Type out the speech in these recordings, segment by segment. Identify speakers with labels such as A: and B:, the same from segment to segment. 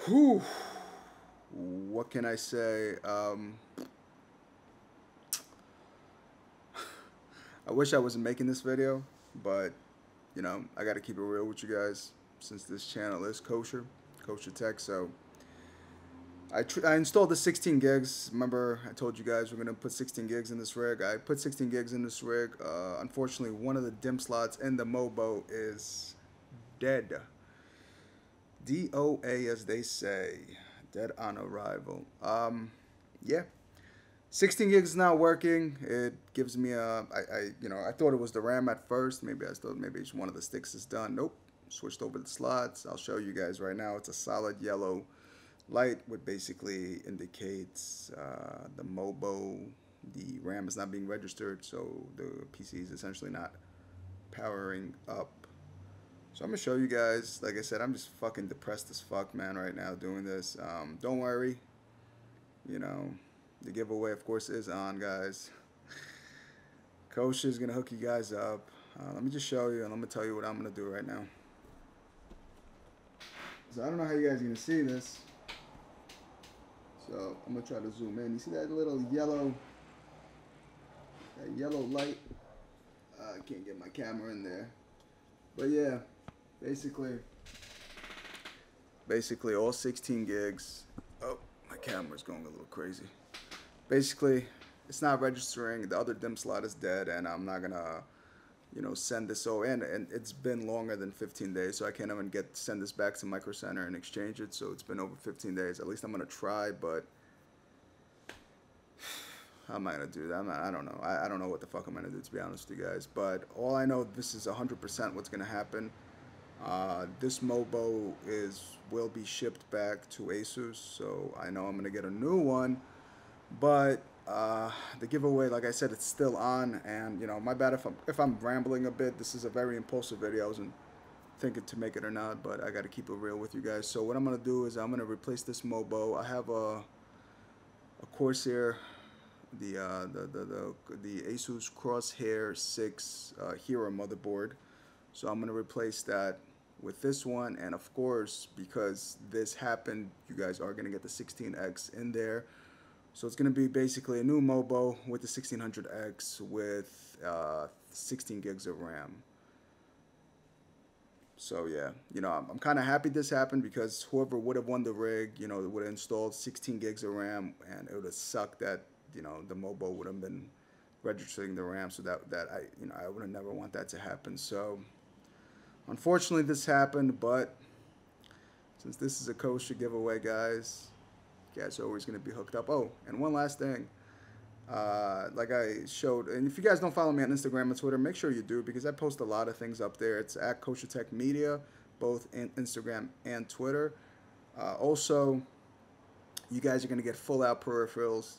A: Whew. What can I say? I wish I wasn't making this video, but you know, I got to keep it real with you guys since this channel is Kosher Tech. So I installed the 16 gigs. Remember, I told you guys we're gonna put 16 gigs in this rig. I put 16 gigs in this rig. Unfortunately, one of the DIMM slots in the Mobo is dead. DOA, as they say, dead on arrival. Yeah. 16 gigs is not working. It gives me I thought it was the RAM at first. Maybe I thought maybe one of the sticks is done. Nope. Switched over the slots. I'll show you guys right now. It's a solid yellow light, which basically indicates the Mobo, the RAM is not being registered, so the PC is essentially not powering up. So I'm gonna show you guys. Like I said, I'm just fucking depressed as fuck, man, right now doing this. Don't worry. You know, the giveaway, of course, is on, guys. Kosher is gonna hook you guys up. Let me just show you, and I'm gonna tell you what I'm gonna do right now. So I don't know how you guys are gonna see this. So I'm gonna try to zoom in. You see that little yellow light? I can't get my camera in there. But yeah, basically all 16 gigs. Oh, my camera's going a little crazy. Basically, it's not registering. The other DIMM slot is dead, and I'm not gonna, you know, send this over. And it's been longer than 15 days, so I can't even send this back to Micro Center and exchange it. So it's been over 15 days. At least I'm gonna try, but how am I gonna do that? I don't know. I don't know what the fuck I'm gonna do, to be honest with you guys. But all I know, this is 100% what's gonna happen. This Mobo will be shipped back to Asus, so I know I'm gonna get a new one. But the giveaway, like I said, it's still on, and you know, my bad if I'm rambling a bit. This is a very impulsive video. I wasn't thinking to make it or not, but I got to keep it real with you guys. So what I'm gonna do is I'm gonna replace this Mobo. I have a Corsair, the Asus Crosshair 6 Hero motherboard. So I'm gonna replace that with this one, and of course, because this happened, you guys are gonna get the 16X in there. So it's going to be basically a new Mobo with the 1600X with 16 gigs of RAM. So yeah, you know, I'm kind of happy this happened, because whoever would have won the rig, you know, would have installed 16 gigs of RAM, and it would have sucked that, you know, the Mobo would have been registering the RAM, so that I would have never want that to happen. So unfortunately this happened, but since this is a Kosher giveaway, guys, you guys are always going to be hooked up. Oh, and one last thing. Like I showed, and if you guys don't follow me on Instagram and Twitter, make sure you do, because I post a lot of things up there. It's at Kosher Tech Media, both in Instagram and Twitter. Also, you guys are going to get full out peripherals.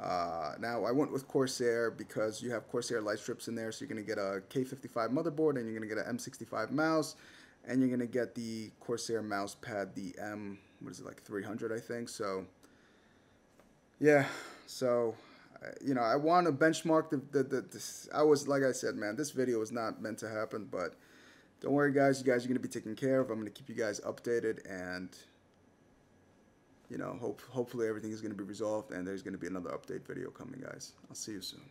A: Now, I went with Corsair because you have Corsair light strips in there, so you're going to get a K55 motherboard, and you're going to get an M65 mouse, and you're going to get the Corsair mouse pad, the what is it, like 300, I think. So yeah, so you know, I want to benchmark I was, like I said, man, this video was not meant to happen, but don't worry, guys, you guys are going to be taken care of. I'm going to keep you guys updated, and you know, hopefully everything is going to be resolved, and there's going to be another update video coming, guys. I'll see you soon.